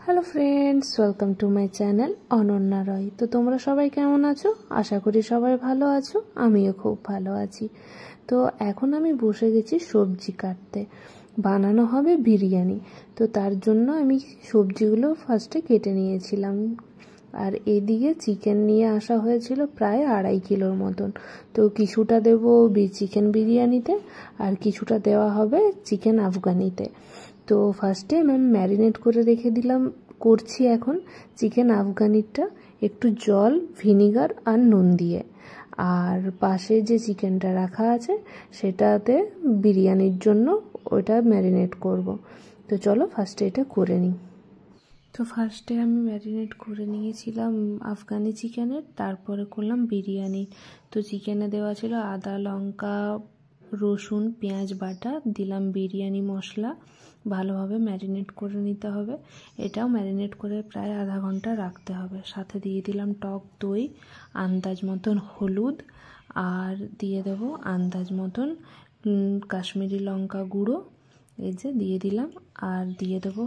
Hello friends, welcome to my channel Ananya Roy. তো তোমরা সবাই কেমন আছো? আশা করি সবাই ভালো আছো, আমিও খুব ভালো আছি। তো এখন আমি বসে গেছি সবজি কাটতে, বানানো হবে বিরিয়ানি। তো তার জন্য আমি সবজিগুলো ফার্স্টে কেটে নিয়েছিলাম। আর এদিকে চিকেন নিয়ে আসা হয়েছিল প্রায় 2.5 কিলোর মতন। তো কিছুটা দেবো চিকেন বিরিয়ানিতে আর কিছুটা দেওয়া হবে চিকেন আফগানিতে। তো ফার্স্টে আমি ম্যারিনেট করে রেখে দিলাম, করছি এখন চিকেন আফগানিটা একটু জল, ভিনিগার আর নুন দিয়ে। আর পাশে যে চিকেনটা রাখা আছে সেটাতে বিরিয়ানির জন্য ওটা ম্যারিনেট করব। তো চলো ফার্স্টে এটা করে নিই। তো ফার্স্টে আমি ম্যারিনেট করে নিয়েছিলাম আফগানি চিকেনের, তারপরে করলাম বিরিয়ানি। তো চিকেনে দেওয়া ছিল আদা, লঙ্কা, রসুন, পেঁয়াজ বাটা, দিলাম বিরিয়ানি মশলা, ভালোভাবে ম্যারিনেট করে নিতে হবে। এটাও ম্যারিনেট করে প্রায় আধা ঘন্টা রাখতে হবে। সাথে দিয়ে দিলাম টক দই, আন্দাজ মতন হলুদ, আর দিয়ে দেবো আন্দাজ মতন কাশ্মীরি লঙ্কা গুঁড়ো, এই যে দিয়ে দিলাম। আর দিয়ে দেবো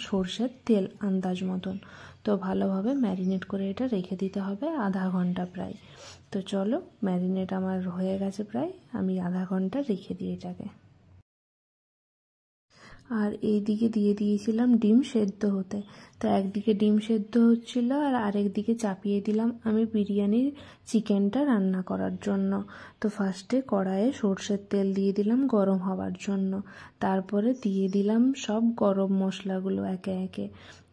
সর্ষের তেল আন্দাজ মতন। তো ভালোভাবে ম্যারিনেট করে এটা রেখে দিতে হবে আধা ঘন্টা প্রায়। তো চলো, ম্যারিনেট আমার হয়ে গেছে প্রায়, আমি আধা ঘন্টা রেখে দিই এটাকে। আর এই দিকে দিয়ে দিয়েছিলাম ডিম সেদ্ধ হতে। তো একদিকে ডিম সেদ্ধ হচ্ছিল আর আরেকদিকে চাপিয়ে দিলাম আমি বিরিয়ানির চিকেনটা রান্না করার জন্য। তো ফার্স্টে কড়াইয়ে সর্ষের তেল দিয়ে দিলাম গরম হওয়ার জন্য। তারপরে দিয়ে দিলাম সব গরম মশলাগুলো একে একে,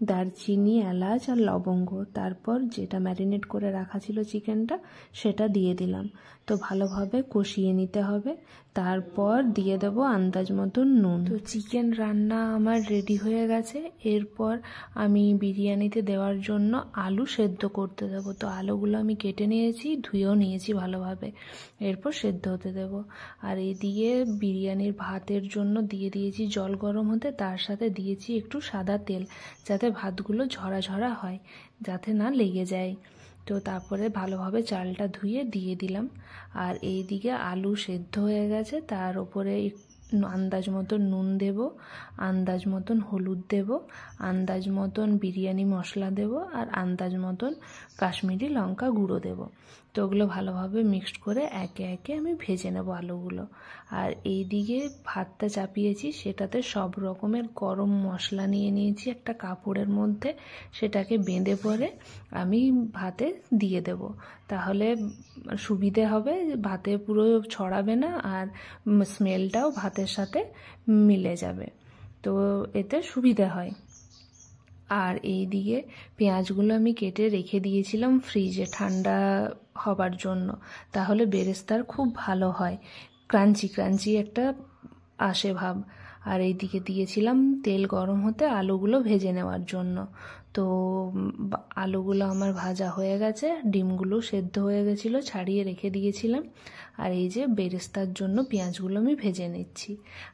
দারচিনি, এলাচ আর লবঙ্গ। তারপর যেটা ম্যারিনেট করে রাখা ছিল চিকেনটা সেটা দিয়ে দিলাম। তো ভালোভাবে কষিয়ে নিতে হবে। তারপর দিয়ে দেবো আন্দাজ মতন নুন। তো চিকেন রান্না আমার রেডি হয়ে গেছে। এরপর আমি বিরিয়ানিতে দেওয়ার জন্য আলু সেদ্ধ করতে দেবো। তো আলুগুলো আমি কেটে নিয়েছি, ধুয়েও নিয়েছি ভালোভাবে। এরপর সেদ্ধ হতে দেব। আর এদিকে বিরিয়ানির ভাতের জন্য দিয়ে দিয়েছি জল গরম হতে, তার সাথে দিয়েছি একটু সাদা তেল, যাতে ভাতগুলো ঝরা ঝরা হয়, যাতে না লেগে যায়। তো তারপরে ভালোভাবে চালটা ধুয়ে দিয়ে দিলাম। আর এই দিকে আলু সেদ্ধ হয়ে গেছে, তার উপরে আন্দাজ মতন নুন দেব, আন্দাজ মতন হলুদ দেব, আন্দাজ মতন বিরিয়ানি মশলা দেব, আর আন্দাজ মতন কাশ্মীরি লঙ্কা গুঁড়ো দেব। তো ওগুলো ভালোভাবে মিক্সড করে একে একে আমি ভেজে নেব আলুগুলো। আর এই দিকে ভাতটা চাপিয়েছি, সেটাতে সব রকমের গরম মশলা নিয়ে নিয়েছি একটা কাপড়ের মধ্যে, সেটাকে বেঁধে পরে আমি ভাতে দিয়ে দেব। তাহলে সুবিধে হবে, ভাতে পুরো ছড়াবে না আর স্মেলটাও ভাতের সাথে মিলে যাবে। তো এতে সুবিধা হয়। আর এই দিকে পেঁয়াজগুলো আমি কেটে রেখে দিয়েছিলাম ফ্রিজে ঠান্ডা হবার জন্য, তাহলে বেরেস্তার খুব ভালো হয়, ক্রাঞ্চি ক্রাঞ্চি একটা আসে ভাব। আর এই দিকে দিয়েছিলাম তেল গরম হতে আলুগুলো ভেজে নেওয়ার জন্য। তো আলুগুলো আমার ভাজা হয়ে গেছে, ডিমগুলো সেদ্ধ হয়ে গেছিলো, ছাড়িয়ে রেখে দিয়েছিলাম। আর এই যে বেরেস্তার জন্য পেঁয়াজগুলো আমি ভেজে নিচ্ছি।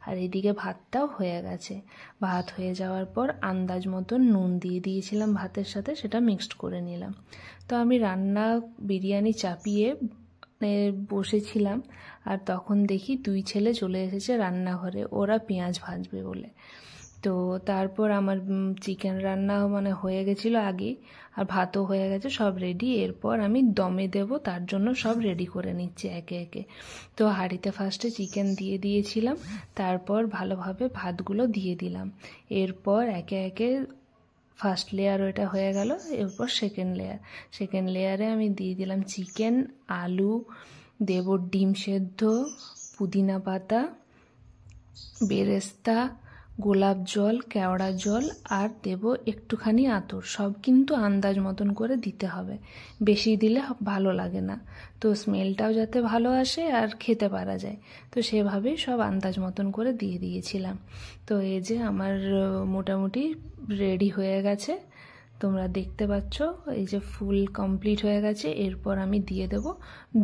আর এইদিকে ভাতটাও হয়ে গেছে। ভাত হয়ে যাওয়ার পর আন্দাজ মতন নুন দিয়ে দিয়েছিলাম ভাতের সাথে, সেটা মিক্সড করে নিলাম। তো আমি বিরিয়ানি চাপিয়ে বসেছিলাম, আর তখন দেখি 2 ছেলে চলে এসেছে রান্নাঘরে, ওরা পেঁয়াজ ভাজবে বলে। তো তারপর আমার চিকেন রান্না হয়ে গেছিলো আগে, আর ভাতও হয়ে গেছে, সব রেডি। এরপর আমি দমে দেব, তার জন্য সব রেডি করে নিচ্ছি একে একে। তো হাঁড়িতে ফার্স্টে চিকেন দিয়ে দিয়েছিলাম, তারপর ভালোভাবে ভাতগুলো দিয়ে দিলাম। এরপর একে একে ফার্স্ট লেয়ার ওটা হয়ে গেল, এরপর সেকেন্ড লেয়ারে আমি দিয়ে দিলাম চিকেন, আলু দেব, ডিম সেদ্ধ, পুদিনা পাতা, বেরেস্তা, গোলাপ জল, কেওড়া জল, আর দেব একটুখানি আতর। সব কিন্তু আন্দাজ মতন করে দিতে হবে, বেশি দিলে ভালো লাগে না। তো স্মেলটাও যাতে ভালো আসে আর খেতে পারা যায়, তো সেভাবেই সব আন্দাজ মতন করে দিয়ে দিয়েছিলাম। তো এই যে আমার মোটামুটি রেডি হয়ে গেছে, তোমরা দেখতে পাচ্ছ, এই যে ফুল কমপ্লিট হয়ে গেছে। এরপর আমি দিয়ে দেব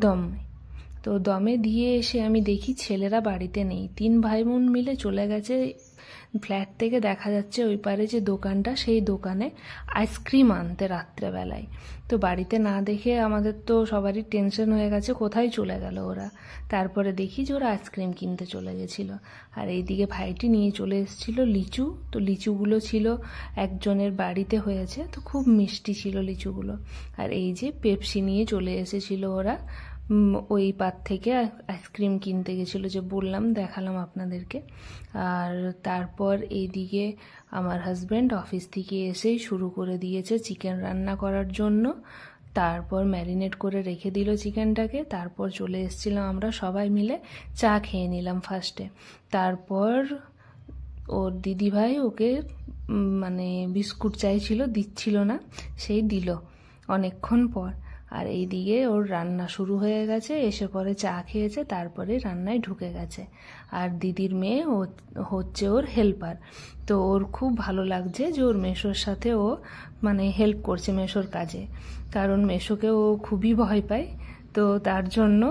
দমে। তো তো দমে দিয়ে এসে আমি দেখি ছেলেরা বাড়িতে নেই, 3 ভাই বোন মিলে চলে গেছে ফ্ল্যাট থেকে দেখা যাচ্ছে ওই পারে যে দোকানটা, সেই দোকানে আইসক্রিম আনতে রাত্রেবেলায়। তো বাড়িতে না দেখে আমাদের তো সবারই টেনশন হয়ে গেছে কোথায় চলে গেল ওরা। তারপরে দেখি যে ওরা আইসক্রিম কিনতে চলে গেছিলো। আর এইদিকে ভাইটি নিয়ে চলে এসেছিলো লিচু। তো লিচুগুলো ছিল একজনের বাড়িতে হয়েছে, তো খুব মিষ্টি ছিল লিচুগুলো। আর এই যে পেপসি নিয়ে চলে এসেছিলো ওরা, ওই পার থেকে আইসক্রিম কিনতে গেছিলো, যে বললাম দেখালাম আপনাদেরকে। আর তারপর এইদিকে আমার হাজব্যান্ড অফিস থেকে এসেই শুরু করে দিয়েছে চিকেন রান্না করার জন্য। তারপর ম্যারিনেট করে রেখে দিল চিকেনটাকে। তারপর চলে এসেছিলাম আমরা সবাই মিলে, চা খেয়ে নিলাম ফার্স্টে। তারপর ওর দিদিভাই ওকে মানে বিস্কুট চাইছিল, দিচ্ছিল না, সেই দিল অনেকক্ষণ পর। আর এইদিকে ওর রান্না শুরু হয়ে গেছে, এসে পরে চা খেয়েছে, তারপরে রান্নায় ঢুকে গেছে। আর দিদির মেয়ে ও হচ্ছে ওর হেল্পার। তো ওর খুব ভালো লাগছে যে ওর মেসোর সাথে ও মানে হেল্প করছে মেসোর কাজে, কারণ মেসোকে ও খুবই ভয় পায়। তো তার জন্য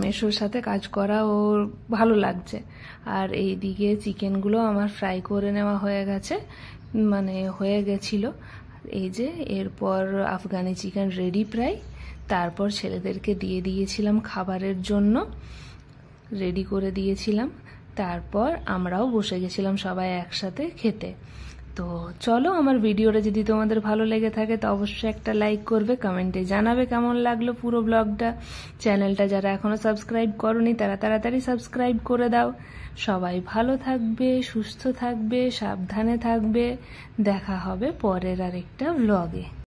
মেসোর সাথে কাজ করা ওর ভালো লাগছে। আর এইদিকে চিকেনগুলো আমার ফ্রাই করে নেওয়া হয়ে গেছে, মানে হয়ে গেছিলো। এই যে এরপর আফগানি চিকেন রেডি প্রায়। তারপর ছেলেদেরকে দিয়ে দিয়েছিলাম খাবারের জন্য, রেডি করে দিয়েছিলাম। তারপর আমরাও বসে গেছিলাম সবাই একসাথে খেতে। তো চলো, আমার ভিডিওটা যদি তোমাদের ভালো লেগে থাকে তো অবশ্যই একটা লাইক করবে, কমেন্টে জানাবে কেমন লাগলো পুরো ব্লগটা। চ্যানেলটা যারা এখনো সাবস্ক্রাইব করোনি তারা তাড়াতাড়ি সাবস্ক্রাইব করে দাও। সবাই ভালো থাকবে, সুস্থ থাকবে, সাবধানে থাকবে। দেখা হবে পরের আরেকটা ব্লগে।